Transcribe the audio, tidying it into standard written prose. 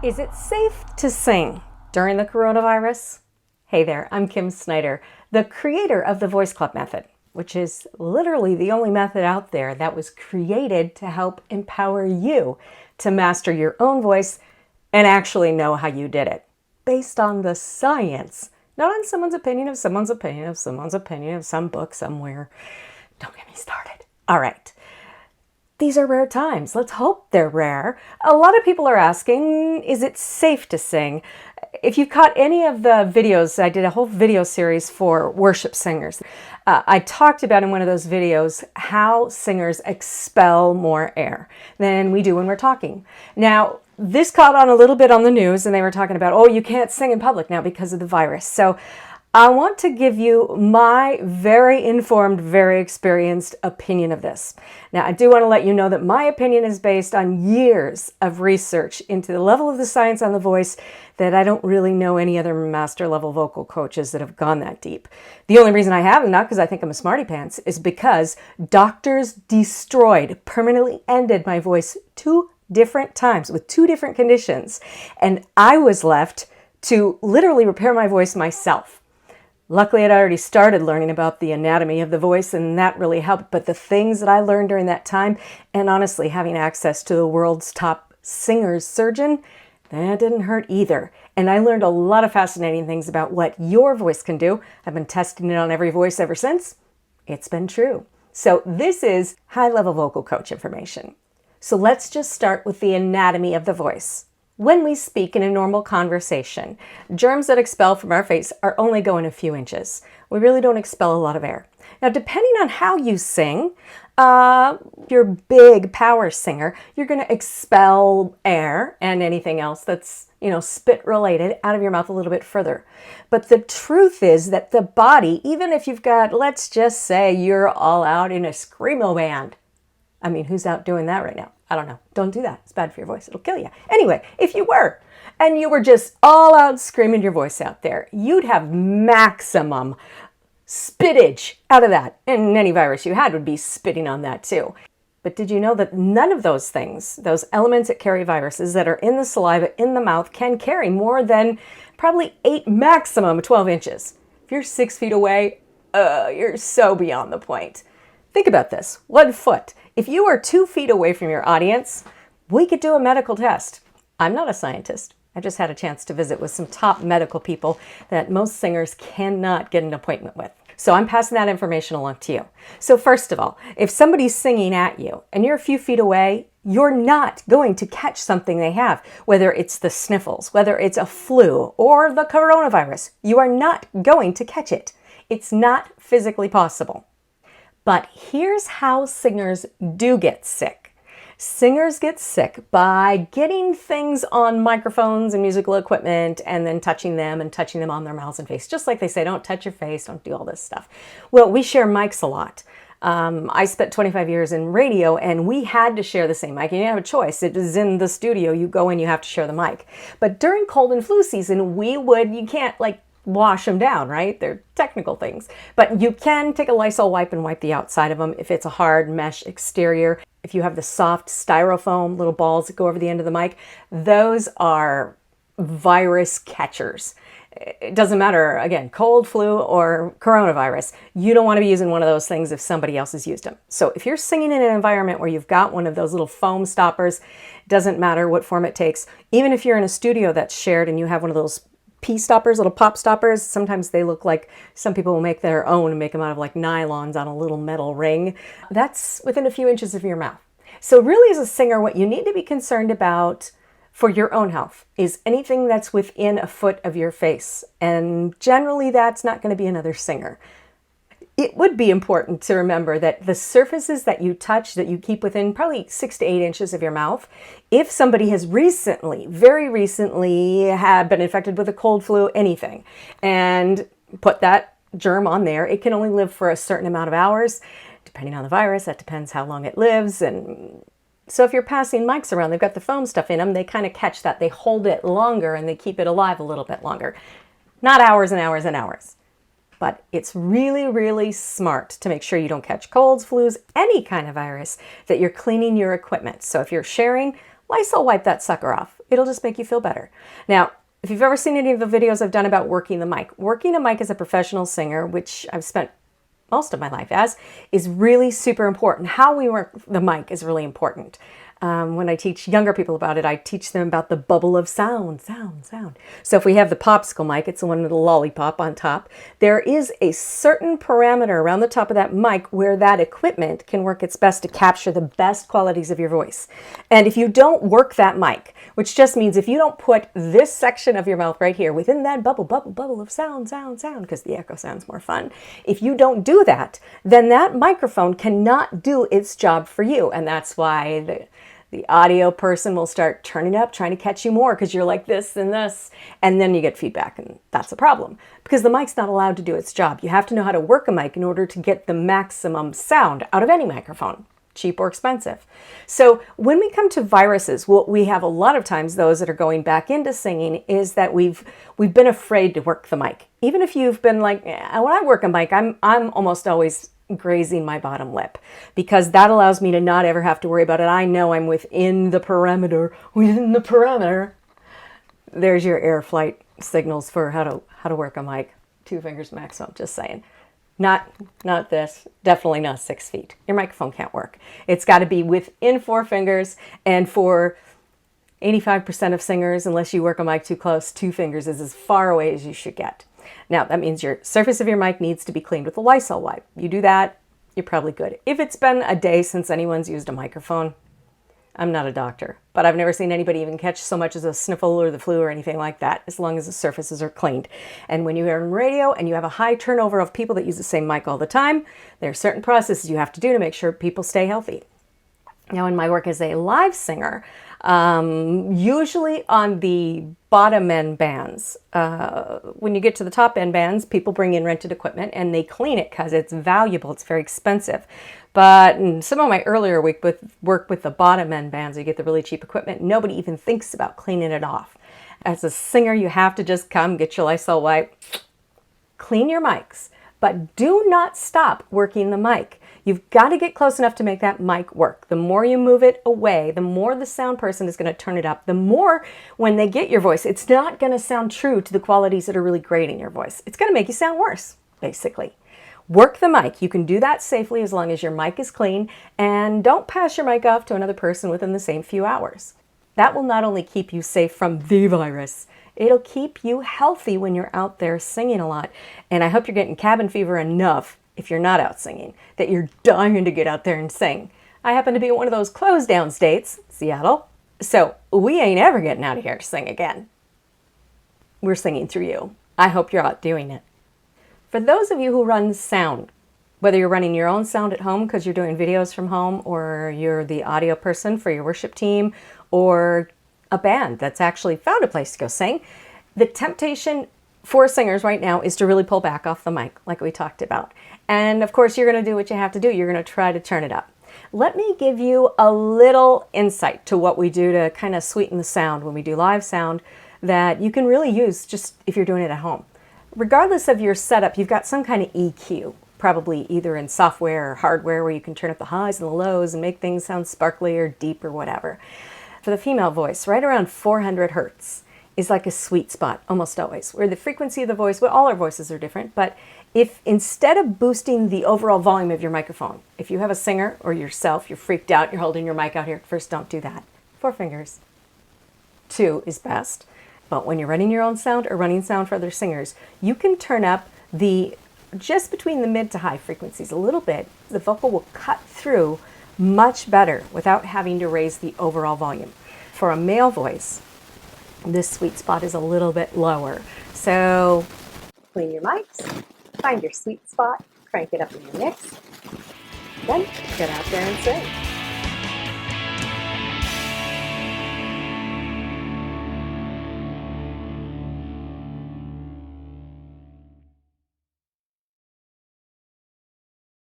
Is it safe to sing during the coronavirus? Hey there, I'm Kim Snyder, the creator of the Voice Club method, which is literally the only method out there that was created to help empower you to master your own voice and actually know how you did it, based on the science, not on someone's opinion of someone's opinion of someone's opinion of some book somewhere. Don't get me started. All right. These are rare times. Let's hope they're rare. A lot of people are asking, is it safe to sing? If you caught any of the videos, I did a whole video series for worship singers. I talked about in one of those videos how singers expel more air than we do when we're talking. Now, this caught on a little bit on the news, and they were talking about, oh, you can't sing in public now because of the virus. So I want to give you my very informed, very experienced opinion of this. Now, I do want to let you know that my opinion is based on years of research into the level of the science on the voice that I don't really know any other master level vocal coaches that have gone that deep. The only reason I have, not because I think I'm a smarty pants, is because doctors permanently ended my voice 2 different times with 2 different conditions. And I was left to literally repair my voice myself. Luckily, I'd already started learning about the anatomy of the voice, and that really helped. But the things that I learned during that time, and honestly, having access to the world's top singer's surgeon, that didn't hurt either. And I learned a lot of fascinating things about what your voice can do. I've been testing it on every voice ever since. It's been true. So this is high-level vocal coach information. So let's just start with the anatomy of the voice. When we speak in a normal conversation, germs that expel from our face are only going a few inches. We really don't expel a lot of air. Now, depending on how you sing, if you're a big power singer, you're going to expel air and anything else that's, spit related out of your mouth a little bit further. But the truth is that the body, even if you've got, let's just say you're all out in a screamo band. I mean, who's out doing that right now? I don't know. Don't do that. It's bad for your voice. It'll kill you. Anyway, if you were, and you were just all out screaming your voice out there, you'd have maximum spittage out of that. And any virus you had would be spitting on that too. But did you know that none of those things, those elements that carry viruses that are in the saliva, in the mouth, can carry more than probably 8, maximum 12 inches. If you're 6 feet away, you're so beyond the point. Think about this. 1 foot. If you are 2 feet away from your audience, we could do a medical test. I'm not a scientist. I just had a chance to visit with some top medical people that most singers cannot get an appointment with. So I'm passing that information along to you. So first of all, if somebody's singing at you and you're a few feet away, you're not going to catch something they have, whether it's the sniffles, whether it's a flu or the coronavirus. You are not going to catch it. It's not physically possible. But here's how singers do get sick. Singers get sick by getting things on microphones and musical equipment and then touching them on their mouths and face. Just like they say, don't touch your face, don't do all this stuff. Well, we share mics a lot. I spent 25 years in radio and we had to share the same mic. You didn't have a choice. It is in the studio. You go in, you have to share the mic. But during cold and flu season, you can't wash them down, right? They're technical things. But you can take a Lysol wipe and wipe the outside of them if it's a hard mesh exterior. If you have the soft styrofoam little balls that go over the end of the mic, those are virus catchers. It doesn't matter, again, cold, flu, or coronavirus. You don't want to be using one of those things if somebody else has used them. So if you're singing in an environment where you've got one of those little foam stoppers, doesn't matter what form it takes. Even if you're in a studio that's shared and you have one of those pee stoppers, little pop stoppers. Sometimes they look like some people will make their own and make them out of nylons on a little metal ring. That's within a few inches of your mouth. So really as a singer, what you need to be concerned about for your own health is anything that's within a foot of your face. And generally that's not going to be another singer. It would be important to remember that the surfaces that you touch, that you keep within probably 6 to 8 inches of your mouth, if somebody has very recently had been infected with a cold, flu, anything, and put that germ on there, it can only live for a certain amount of hours. Depending on the virus, that depends how long it lives. And so if you're passing mics around, they've got the foam stuff in them, they kind of catch that. They hold it longer and they keep it alive a little bit longer. Not hours and hours and hours. But it's really, really smart to make sure you don't catch colds, flus, any kind of virus, that you're cleaning your equipment. So if you're sharing, Lysol wipe that sucker off. It'll just make you feel better. Now, if you've ever seen any of the videos I've done about working the mic, working a mic as a professional singer, which I've spent most of my life as, is really super important. How we work the mic is really important. When I teach younger people about it, I teach them about the bubble of sound. So if we have the popsicle mic, it's the one with the lollipop on top. There is a certain parameter around the top of that mic where that equipment can work its best to capture the best qualities of your voice. And if you don't work that mic, which just means if you don't put this section of your mouth right here within that bubble of sound, because the echo sounds more fun. If you don't do that, then that microphone cannot do its job for you. And that's why the audio person will start turning up, trying to catch you more because you're like this and this, and then you get feedback, and that's a problem because the mic's not allowed to do its job. You have to know how to work a mic in order to get the maximum sound out of any microphone, cheap or expensive. So when we come to viruses, what we have a lot of times, those that are going back into singing, is that we've been afraid to work the mic. Even if you've been like, when I work a mic, I'm almost always grazing my bottom lip because that allows me to not ever have to worry about it. I know I'm within the parameter. There's your air flight signals for how to work a mic. 2 fingers maximum, just saying. Not this, definitely not 6 feet. Your microphone can't work. It's got to be within 4 fingers, and for 85% of singers, unless you work a mic too close, 2 fingers is as far away as you should get. Now, that means your surface of your mic needs to be cleaned with a Lysol wipe. You do that, you're probably good. If it's been a day since anyone's used a microphone, I'm not a doctor, but I've never seen anybody even catch so much as a sniffle or the flu or anything like that, as long as the surfaces are cleaned. And when you're on radio and you have a high turnover of people that use the same mic all the time, there are certain processes you have to do to make sure people stay healthy. Now, in my work as a live singer, usually on the bottom end bands, when you get to the top end bands, people bring in rented equipment and they clean it because it's valuable, it's very expensive. But in some of my earlier work with the bottom end bands, you get the really cheap equipment, nobody even thinks about cleaning it off. As a singer, you have to just come, get your Lysol wipe, clean your mics, but do not stop working the mic. You've got to get close enough to make that mic work. The more you move it away, the more the sound person is going to turn it up. The more when they get your voice, it's not going to sound true to the qualities that are really great in your voice. It's going to make you sound worse, basically. Work the mic. You can do that safely as long as your mic is clean, and don't pass your mic off to another person within the same few hours. That will not only keep you safe from the virus, it'll keep you healthy when you're out there singing a lot. And I hope you're getting cabin fever enough, if you're not out singing, that you're dying to get out there and sing. I happen to be in one of those closed down states, Seattle, so we ain't ever getting out of here to sing again. We're singing through you. I hope you're out doing it. For those of you who run sound, whether you're running your own sound at home because you're doing videos from home, or you're the audio person for your worship team, or a band that's actually found a place to go sing, the temptation for singers right now is to really pull back off the mic, like we talked about. And of course, you're going to do what you have to do. You're going to try to turn it up. Let me give you a little insight to what we do to kind of sweeten the sound when we do live sound that you can really use just if you're doing it at home. Regardless of your setup, you've got some kind of EQ, probably either in software or hardware where you can turn up the highs and the lows and make things sound sparkly or deep or whatever. For the female voice, right around 400 hertz is like a sweet spot, almost always, where the frequency of the voice, well, all our voices are different, but if instead of boosting the overall volume of your microphone, if you have a singer or yourself, you're freaked out, you're holding your mic out here, first, don't do that. 4 fingers. 2 is best. But when you're running your own sound or running sound for other singers, you can turn up just between the mid to high frequencies a little bit. The vocal will cut through much better without having to raise the overall volume. For a male voice, this sweet spot is a little bit lower. So clean your mics, find your sweet spot, crank it up in your mix, then get out there and sing.